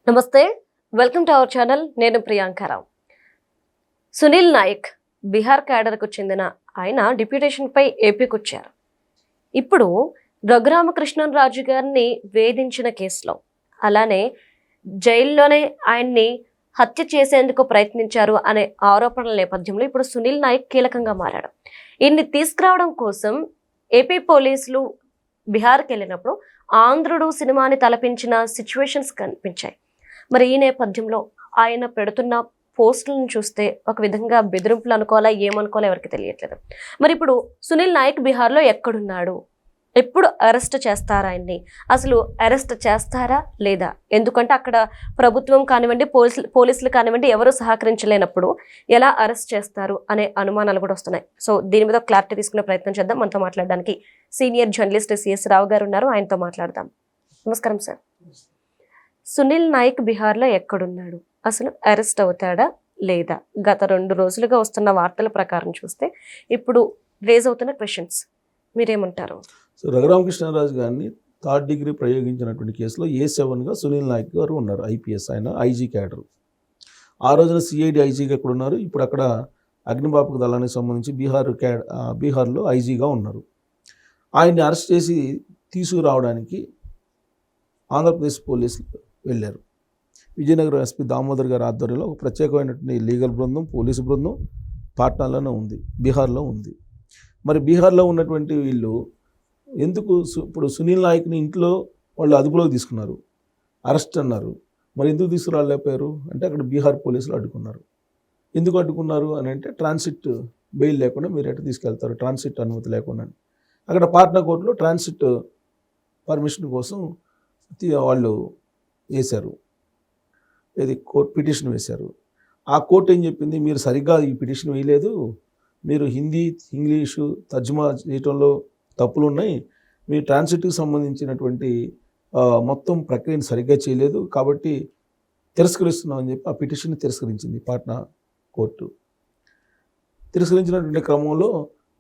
నమస్తే, welcome to our channel. నేను ప్రియాంకారావు. సునీల్ నాయక్ బీహార్ క్యాడర్కు చెందిన ఆయన డిప్యూటేషన్ పై ఏపీకి వచ్చారు. ఇప్పుడు రఘురామకృష్ణరాజు గారిని వేధించిన కేసులో, అలానే జైల్లోనే ఆయన్ని హత్య చేసేందుకు ప్రయత్నించారు అనే ఆరోపణల నేపథ్యంలో ఇప్పుడు సునీల్ నాయక్ కీలకంగా మారాడు. ఈయన్ని తీసుకురావడం కోసం ఏపీ పోలీసులు బీహార్కి వెళ్ళినప్పుడు ఆంధ్రుడు సినిమాని తలపించిన సిచ్యువేషన్స్ కనిపించాయి. మరి ఈ నేపథ్యంలో ఆయన పెడుతున్న పోస్టులను చూస్తే ఒక విధంగా బెదిరింపులు అనుకోవాలా, ఏమనుకోవాలో ఎవరికి తెలియట్లేదు. మరి ఇప్పుడు సునీల్ నాయక్ బీహార్లో ఎక్కడున్నాడు? ఎప్పుడు అరెస్ట్ చేస్తారా ఆయన్ని? అసలు అరెస్ట్ చేస్తారా లేదా? ఎందుకంటే అక్కడ ప్రభుత్వం కానివ్వండి, పోలీసులు కానివ్వండి, ఎవరు సహకరించలేనప్పుడు ఎలా అరెస్ట్ చేస్తారు అనే అనుమానాలు కూడా వస్తున్నాయి. సో దీని మీద క్లారిటీ తీసుకునే ప్రయత్నం చేద్దాం. మనతో మాట్లాడడానికి సీనియర్ జర్నలిస్ట్ సిఎస్ రావు గారు ఉన్నారు. ఆయనతో మాట్లాడదాం. నమస్కారం సార్. సునీల్ నాయక్ బీహార్లో ఎక్కడున్నాడు? అసలు అరెస్ట్ అవుతాడా లేదా? గత 2 రోజులుగా వస్తున్న వార్తల ప్రకారం చూస్తే ఇప్పుడు రేజ్ అవుతున్న క్వశ్చన్స్ మీరేమంటారు? సో రఘురామకృష్ణరాజు గారిని 3rd డిగ్రీ ప్రయోగించినటువంటి కేసులో A7గా సునీల్ నాయక్ గారు ఉన్నారు. ఐపీఎస్, ఆయన ఐజీ క్యాడర్. ఆ రోజున సిఐడి ఐజీగా ఎక్కడ ఉన్నారు, ఇప్పుడు అక్కడ అగ్నిమాపక దళానికి సంబంధించి బీహార్లో ఐజీగా ఉన్నారు. ఆయన్ని అరెస్ట్ చేసి తీసుకురావడానికి ఆంధ్రప్రదేశ్ పోలీసులు వెళ్ళారు. విజయనగరం ఎస్పీ దామోదర్ గారి ఆధ్వర్యంలో ఒక ప్రత్యేకమైనటువంటి లీగల్ బృందం, పోలీసు బృందం పాట్నాలోనే ఉంది, బీహార్లో ఉంది. మరి బీహార్లో ఉన్నటువంటి వీళ్ళు ఎందుకు ఇప్పుడు సునీల్ నాయక్ని ఇంట్లో వాళ్ళు అదుపులోకి తీసుకున్నారు, అరెస్ట్ అన్నారు. మరి ఎందుకు తీసుకురాలేకపోయారు అంటే అక్కడ బీహార్ పోలీసులు అడ్డుకున్నారు. ఎందుకు అడ్డుకున్నారు అని అంటే ట్రాన్సిట్ బెయిల్ లేకుండా మీరు ఎట్లా తీసుకెళ్తారు, ట్రాన్సిట్ అనుమతి లేకుండా. అక్కడ పాట్నా కోర్టులో ట్రాన్సిట్ పర్మిషన్ కోసం వాళ్ళు వేశారు, ఇది కోర్టు పిటిషన్ వేశారు. ఆ కోర్టు ఏం చెప్పింది, మీరు సరిగ్గా ఈ పిటిషన్ వేయలేదు, మీరు హిందీ ఇంగ్లీషు తర్జుమా చేయటంలో తప్పులు ఉన్నాయి, మీ ట్రాన్సిట్కి సంబంధించినటువంటి మొత్తం ప్రక్రియను సరిగ్గా చేయలేదు, కాబట్టి తిరస్కరిస్తున్నామని చెప్పి ఆ పిటిషన్ని తిరస్కరించింది పాట్నా కోర్టు. తిరస్కరించినటువంటి క్రమంలో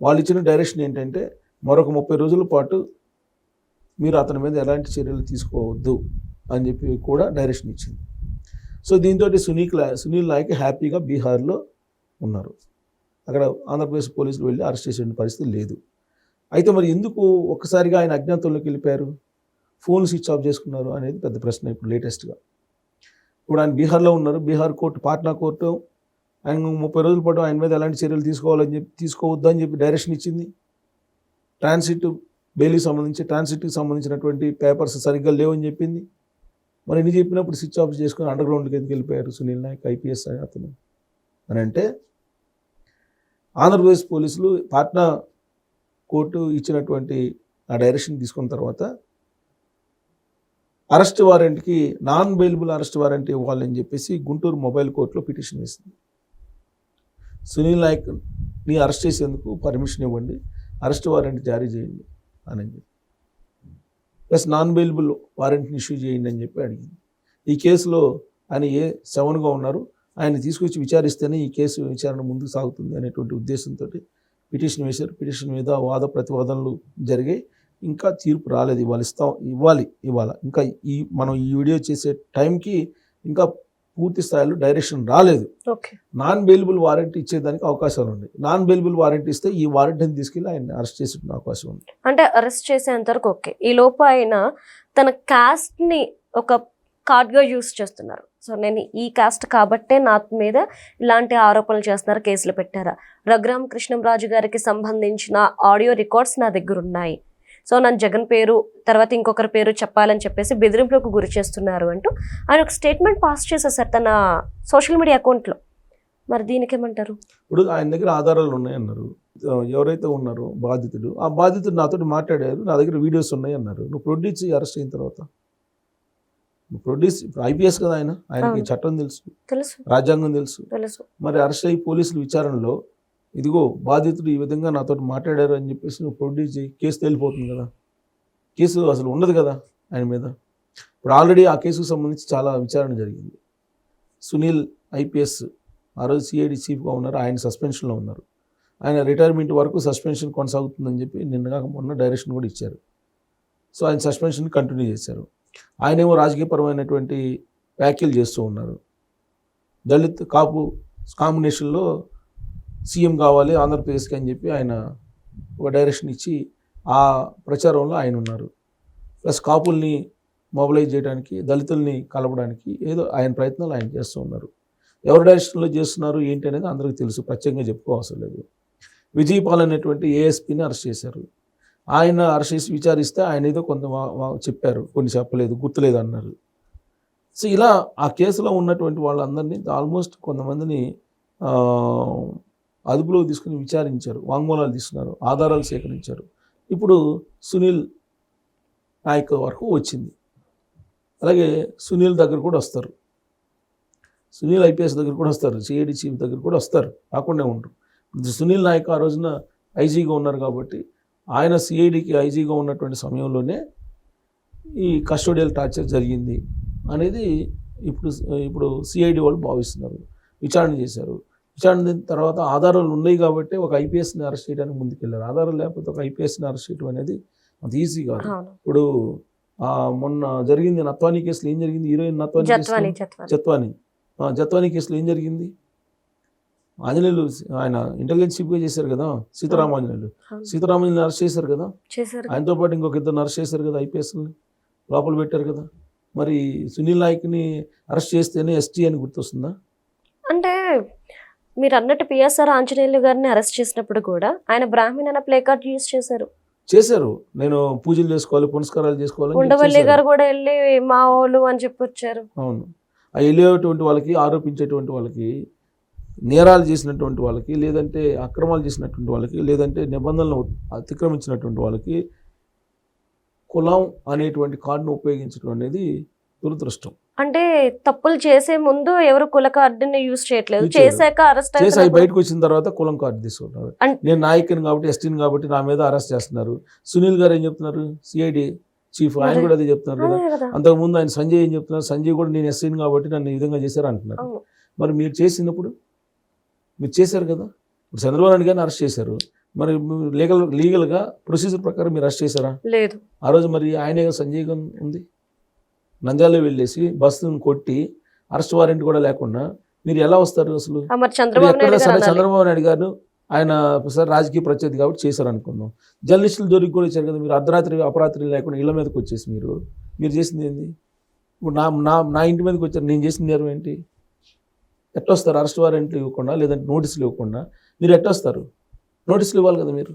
వాళ్ళు ఇచ్చిన డైరెక్షన్ ఏంటంటే మరొక 30 రోజుల పాటు మీరు అతని మీద ఎలాంటి చర్యలు తీసుకోవద్దు అని చెప్పి కూడా డైరెక్షన్ ఇచ్చింది. సో దీంతో సునీల్ నాయక్ హ్యాపీగా బీహార్లో ఉన్నారు. అక్కడ ఆంధ్రప్రదేశ్ పోలీసులు వెళ్ళి అరెస్ట్ చేసే పరిస్థితి లేదు. అయితే మరి ఎందుకు ఒక్కసారిగా ఆయన అజ్ఞాతంలోకి వెళ్ళిపోయారు, ఫోన్ స్విచ్ ఆఫ్ చేసుకున్నారు అనేది పెద్ద ప్రశ్న. ఇప్పుడు లేటెస్ట్గా ఇప్పుడు ఆయన బీహార్లో ఉన్నారు. బీహార్ కోర్టు, పాట్నా కోర్టు ఆయన 30 రోజుల పాటు ఆయన మీద ఎలాంటి చర్యలు తీసుకోవద్దు అని చెప్పి డైరెక్షన్ ఇచ్చింది. ట్రాన్సిట్ బెయిల్కి సంబంధించినటువంటి పేపర్స్ సరిగ్గా లేవని చెప్పింది. మరి ఎన్ని చెప్పినప్పుడు స్విచ్ ఆఫ్ చేసుకుని అండర్ గ్రౌండ్కి ఎందుకు వెళ్ళిపోయారు సునీల్ నాయక్ ఐపీఎస్ అతను అని అంటే, ఆంధ్రప్రదేశ్ పోలీసులు పాట్నా కోర్టు ఇచ్చినటువంటి ఆ డైరెక్షన్ తీసుకున్న తర్వాత అరెస్ట్ వారెంట్కి నాన్ బెయిలబుల్ అరెస్ట్ వారెంట్ ఇవ్వాలని చెప్పేసి గుంటూరు మొబైల్ కోర్టులో పిటిషన్ వేసింది. సునీల్ నాయక్ని అరెస్ట్ చేసేందుకు పర్మిషన్ ఇవ్వండి, అరెస్ట్ వారెంట్ జారీ చేయండి అని చెప్పి, ప్లస్ నాన్ బెయిలబుల్ వారెంట్ని ఇష్యూ చేయండి అని చెప్పి అడిగింది. ఈ కేసులో ఆయన A7గా ఉన్నారు, ఆయన తీసుకొచ్చి విచారిస్తేనే ఈ కేసు విచారణ ముందుకు సాగుతుంది అనేటువంటి ఉద్దేశంతో పిటిషన్ వేశారు. పిటిషన్ మీద వాద ప్రతివాదనలు జరిగాయి. ఇంకా తీర్పు రాలేదు. ఇవాళ ఇంకా మనం ఈ వీడియో చేసే టైంకి ఇంకా పూర్తి స్థాయిలో డైరెక్షన్ రాలేదు. నాన్ బెయిలబుల్ వారెంట్ ఇచ్చేదానికి అవకాశాలు ఉన్నాయి. నాన్ బెయిలబుల్ వారెంట్ ఇస్తే ఈ వారెంట్ని తీసుకెళ్ళి ఆయన అరెస్ట్ చేసే అవకాశం ఉంది. అంటే అరెస్ట్ చేసేంతవరకు ఓకే. ఈ లోపు ఆయన తన కాస్ట్ని ఒక కార్డ్గా యూస్ చేస్తున్నారు. సో నేను ఈ కాస్ట్ కాబట్టే నా మీద ఇలాంటి ఆరోపణలు చేస్తున్నారు, కేసులు పెట్టారా? రఘురామకృష్ణరాజు గారికి సంబంధించిన ఆడియో రికార్డ్స్ నా దగ్గర ఉన్నాయి. సో నన్ను జగన్ పేరు తర్వాత ఇంకొకరి పేరు చెప్పాలని చెప్పేసి బెదిరింపులకు గురి చేస్తున్నారు అంటూ ఆయన ఒక స్టేట్మెంట్ పాస్ చేసేసారు తన సోషల్ మీడియా అకౌంట్లో. మరి దీనికి ఏమంటారు? ఇప్పుడు ఆయన దగ్గర ఆధారాలు ఉన్నాయన్నారు. ఎవరైతే ఉన్నారో బాధితుడు, ఆ బాధితుడు నాతో మాట్లాడారు, నా దగ్గర వీడియోస్ ఉన్నాయి అన్నారు. నువ్వు ప్రొడ్యూస్ అరెస్ట్ అయిన తర్వాత ఐపీఎస్ కదా ఆయనకి చట్టం తెలుసు, రాజ్యాంగం తెలుసు. మరి అరెస్ట్ అయ్యి పోలీసులు విచారణలో ఇదిగో బాధితుడు ఈ విధంగా నాతో మాట్లాడారు అని చెప్పేసి నువ్వు ప్రొడ్యూస్ చేయి, కేసు తేలిపోతుంది కదా. కేసు అసలు ఉండదు కదా ఆయన మీద. ఇప్పుడు ఆల్రెడీ ఆ కేసుకు సంబంధించి చాలా విచారణ జరిగింది. సునీల్ ఐపీఎస్ ఆ రోజు సిఐడి చీఫ్గా ఉన్నారు, ఆయన సస్పెన్షన్లో ఉన్నారు. ఆయన రిటైర్మెంట్ వరకు సస్పెన్షన్ కొనసాగుతుందని చెప్పి మొన్న డైరెక్షన్ కూడా ఇచ్చారు. సో ఆయన సస్పెన్షన్ కంటిన్యూ చేశారు. ఆయనేమో రాజకీయపరమైనటువంటి వ్యాఖ్యలు చేస్తూ ఉన్నారు. దళిత్ కాపు కాంబినేషన్లో సీఎం కావాలి ఆంధ్రప్రదేశ్కి అని చెప్పి ఆయన ఒక డైరెక్షన్ ఇచ్చి ఆ ప్రచారంలో ఆయన ఉన్నారు. ప్లస్ కాపుల్ని మొబిలైజ్ చేయడానికి, దళితుల్ని కలపడానికి ఏదో ఆయన ప్రయత్నాలు ఆయన చేస్తూ ఉన్నారు. ఎవరి డైరెక్షన్లో చేస్తున్నారు ఏంటి అనేది అందరికీ తెలుసు, ప్రత్యేకంగా చెప్పుకోవసరం లేదు. విజయపాల్ అనేటువంటి ఏఎస్పీని అరెస్ట్ చేశారు. ఆయన అరెస్ట్ చేసి విచారిస్తే ఆయన ఏదో కొంత చెప్పారు, కొన్ని చెప్పలేదు, గుర్తులేదు అన్నారు. సో ఇలా ఆ కేసులో ఉన్నటువంటి వాళ్ళందరినీ ఆల్మోస్ట్ కొంతమందిని అదుపులో తీసుకుని విచారించారు, వాంగ్మూలాలు తీసుకున్నారు, ఆధారాలు సేకరించారు. ఇప్పుడు సునీల్ నాయక్ వరకు వచ్చింది. అలాగే సునీల్ దగ్గర కూడా వస్తారు, సునీల్ ఐపీఎస్ దగ్గర కూడా వస్తారు, సిఐడి చీఫ్ దగ్గర కూడా వస్తారు, రాకుండా ఉండరు. సునీల్ నాయక్ ఆ రోజున ఐజీగా ఉన్నారు కాబట్టి ఆయన సిఐడికి ఐజీగా ఉన్నటువంటి సమయంలోనే ఈ కస్టోడియల్ టార్చర్ జరిగింది అనేది ఇప్పుడు సిఐడి వాళ్ళు భావిస్తున్నారు. విచారణ చేశారు. విచారణ తర్వాత ఆధారాలు ఉన్నాయి కాబట్టి ఒక ఐపీఎస్ని అరెస్ట్ చేయడానికి ముందుకెళ్ళారు. ఆధారాలు లేకపోతే ఒక ఐపీఎస్ని అరెస్ట్ చేయడం అనేది అంత ఈజీ కాదు. ఇప్పుడు మొన్న జరిగింది నత్వానీ కేసులో ఏం జరిగింది? హీరోయిన్ నత్వానీ జత్వానీ కేసులో ఏం జరిగింది? ఆంజనేయులు ఆయన ఇంటెలిజెన్స్ చీఫ్గా చేశారు కదా, సీతారామాంజనేయులు అరెస్ట్ చేశారు కదా, ఆయనతో పాటు ఇంకొక ఇద్దరు అరెస్ట్ చేశారు కదా, ఐపీఎస్ని లోపల పెట్టారు కదా. మరి సునీల్ నాయక్ని అరెస్ట్ చేస్తేనే ఎస్టీ అని గుర్తొస్తుందా? అంటే మీరు అన్నట్టు పిఎస్ఆర్ ఆంజనేయులు గారిని అరెస్ట్ చేసినప్పుడు కూడా ఆయన బ్రాహ్మణ్ అన్న ప్లే కార్డ్ యూజ్ చేశారు. నేను పూజలు చేసుకోవాలి, పునస్కారాలు చేసుకోవాలి. ఉండవల్లి గారు కూడా వెళ్ళి మా వాళ్ళు అని చెప్పి వచ్చారు. అవును, ఆ వెళ్ళేటువంటి వాళ్ళకి, ఆరోపించేటువంటి వాళ్ళకి, నేరాలు చేసినటువంటి వాళ్ళకి, లేదంటే అక్రమాలు చేసినటువంటి వాళ్ళకి, లేదంటే నిబంధనలు అతిక్రమించినటువంటి వాళ్ళకి కులం అనేటువంటి కార్డును ఉపయోగించడం అనేది దురదృష్టం. అంటే తప్పులు చేసే ముందు ఎవరు కుల కార్డుని యూజ్ చేయట్లేదు, చేశాక అరెస్ట్ చేసి బయటకు వచ్చిన తర్వాత కులం కార్డు తీసుకుంటారు. నేను నాయకుని కాబట్టి, ఎస్టీని కాబట్టి నా మీద అరెస్ట్ చేస్తున్నారు. సునీల్ గారు ఏం చెప్తున్నారు, సిఐడి చీఫ్, ఆయన కూడా అదే చెప్తున్నారు కదా. అంతకుముందు ఆయన సంజయ్ ఏం చెప్తున్నారు, సంజయ్ కూడా నేను ఎస్టీని కాబట్టి నన్ను ఈ విధంగా చేశారు అంటున్నారు. మరి మీరు చేసినప్పుడు మీరు చేశారు కదా, ఇప్పుడు చంద్రబాబు నాయుడు గారిని అరెస్ట్ చేశారు, మరి లీగల్గా ప్రొసీజర్ ప్రకారం మీరు అరెస్ట్ చేశారా? లేదు. ఆ రోజు మరి ఆయనే సంజయ్ గారు ఉంది, నంద్యాలలో వెళ్ళేసి బస్సును కొట్టి అరెస్ట్ వారెంట్ కూడా లేకుండా మీరు ఎలా వస్తారు అసలు? చంద్రబాబు నాయుడు గారు ఆయన సార్ రాజకీయ ప్రత్యర్థి కాబట్టి చేశారు అనుకుందాం. జర్నలిస్టులు జోలికి కూడా ఇచ్చారు కదా, మీరు అర్ధరాత్రి అపరాత్రి లేకుండా ఇళ్ల మీదకి వచ్చేసి మీరు చేసింది ఏంది? ఇప్పుడు నా ఇంటి మీదకి వచ్చారు, నేను చేసిన నేరం ఏంటి? ఎట్టొస్తారు? అరెస్ట్ వారెంట్లు ఇవ్వకుండా, లేదంటే నోటీసులు ఇవ్వకుండా మీరు ఎట్టొస్తారు? నోటీసులు ఇవ్వాలి కదా మీరు.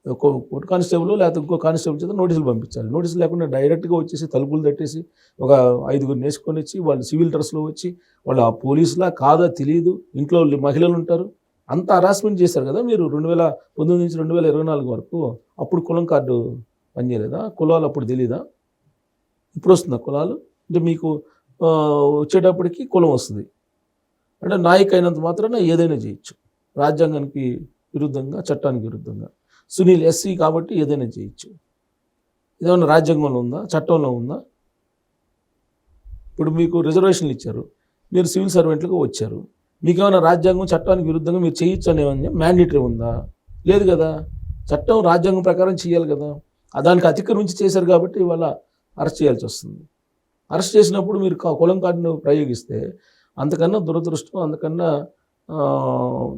ఒక కానిస్టేబుల్ లేకపోతే ఇంకో కానిస్టేబుల్ చేత నోటీసులు పంపించాలి. నోటీసులు లేకుండా డైరెక్ట్గా వచ్చేసి తలుపులు తట్టేసి ఒక 5గురు నేసుకొని వచ్చి వాళ్ళు సివిల్ డ్రెస్లో వచ్చి వాళ్ళు ఆ పోలీసులా కాదా తెలియదు, ఇంట్లో మహిళలు ఉంటారు, అంత హరాస్మెంట్ చేశారు కదా మీరు 2019 నుంచి 2024 వరకు. అప్పుడు కులం కార్డు పనిచేయలేదా? కులాలు అప్పుడు తెలీదా? ఇప్పుడు వస్తుందా కులాలు? అంటే మీకు వచ్చేటప్పటికి కులం వస్తుంది అంటే నాయక్ అయినంత మాత్రాన ఏదైనా చేయొచ్చు, రాజ్యాంగానికి విరుద్ధంగా, చట్టానికి విరుద్ధంగా. సునీల్ ఎస్సీ కాబట్టి ఏదైనా చేయొచ్చు. ఇదేమన్నా రాజ్యాంగంలో ఉందా, చట్టంలో ఉందా? ఇప్పుడు మీకు రిజర్వేషన్లు ఇచ్చారు, మీరు సివిల్ సర్వెంట్లుగా వచ్చారు, మీకు ఏమైనా రాజ్యాంగం చట్టానికి విరుద్ధంగా మీరు చేయొచ్చు అనేవన్నీ మ్యాండేటరీ ఉందా? లేదు కదా. చట్టం రాజ్యాంగం ప్రకారం చేయాలి కదా. దానికి అతిక్రమించి చేశారు కాబట్టి ఇవాళ అరెస్ట్ చేయాల్సి వస్తుంది. అరెస్ట్ చేసినప్పుడు మీరు కులం కార్డును ప్రయోగిస్తే అంతకన్నా దురదృష్టం, అంతకన్నా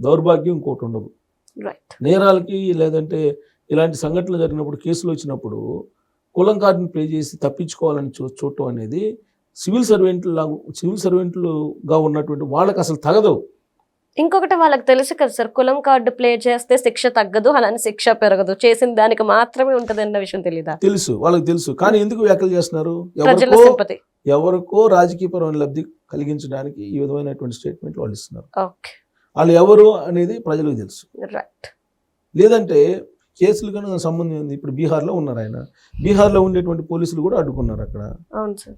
దౌర్భాగ్యం ఇంకోటి ఉండదు. నేరాలకి లేదంటే ఇలాంటి సంఘటనలు జరిగినప్పుడు, కేసులు వచ్చినప్పుడు కులం కార్డుని ప్లే చేసి తప్పించుకోవాలని చూడటం అనేది సివిల్ సర్వెంట్లుగా ఉన్నటువంటి వాళ్ళకి అసలు తగదు. ఇంకొకటి వాళ్ళకి తెలుసు కదా సార్, కులం కార్డు ప్లే చేస్తే శిక్ష తగ్గదు, అలానే శిక్ష పెరగదు, చేసిన దానికి మాత్రమే ఉంటుంది అన్న విషయం తెలీదా? తెలుసు, వాళ్ళకి తెలుసు. కానీ ఎందుకు వ్యాఖ్యలు చేస్తున్నారు? ఎవరికో రాజకీయపరమైన లబ్ధి కలిగించడానికి ఈ విధమైనటువంటి స్టేట్మెంట్ వాళ్ళు ఇస్తున్నారు. వాళ్ళు ఎవరు అనేది ప్రజలకు తెలుసు. లేదంటే కేసులు కన్నా సంబంధం ఉంది. ఇప్పుడు బీహార్లో ఉన్నారు ఆయన, బీహార్లో ఉండేటువంటి పోలీసులు కూడా అడ్డుకున్నారు అక్కడ. అవును సార్,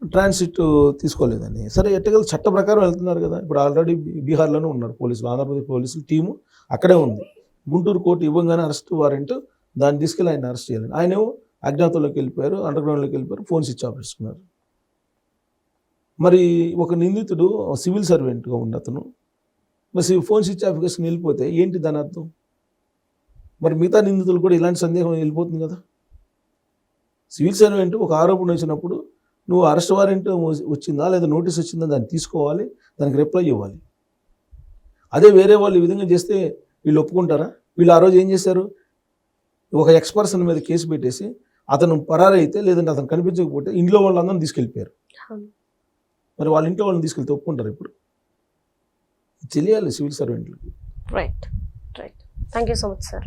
ట్రాన్సిట్ తీసుకోలేదని. సరే ఎట్టగల చట్ట ప్రకారం వెళ్తున్నారు కదా. ఇప్పుడు ఆల్రెడీ బీహార్లోనే ఉన్నారు పోలీసులు, ఆంధ్రప్రదేశ్ పోలీసులు టీము అక్కడే ఉంది. గుంటూరు కోర్టు ఇవ్వగానే అరెస్ట్ వారెంట్ దాన్ని తీసుకెళ్ళి ఆయన అరెస్ట్ చేయాలి. ఆయనేమో అజ్ఞాతంలోకి వెళ్ళిపోయారు, అండర్గ్రౌండ్లోకి వెళ్ళిపోయారు, ఫోన్ స్విచ్ ఆఫ్ చేసుకున్నారు. మరి ఒక నిందితుడు సివిల్ సర్వెంట్గా ఉన్న అతను మరి ఫోన్ స్విచ్ ఆఫ్ చేసుకుని వెళ్ళిపోతే ఏంటి దాని అర్థం? మరి మిగతా నిందితులు కూడా ఇలాంటి సందేహం వెళ్ళిపోతుంది కదా. సివిల్ సర్వెంట్ ఒక ఆరోపణ వచ్చినప్పుడు నువ్వు అరెస్ట్ వారెంట్ వచ్చిందా లేదా నోటీస్ వచ్చిందా దాన్ని తీసుకోవాలి, దానికి రిప్లై ఇవ్వాలి. అదే వేరే వాళ్ళు ఈ విధంగా చేస్తే వీళ్ళు ఒప్పుకుంటారా? వీళ్ళు ఆ రోజు ఏం చేశారు, ఒక ఎక్స్పర్సన్ మీద కేసు పెట్టేసి అతను పరారైతే లేదంటే అతను కనిపించకపోతే ఇంట్లో వాళ్ళందరినీ తీసుకెళ్ళిపోయారు. మరి వాళ్ళ ఇంట్లో వాళ్ళని తీసుకెళ్తే ఒప్పుకుంటారు? ఇప్పుడు తెలియాలి సివిల్ సర్వెంట్లకి. Right. Thank you so much sir.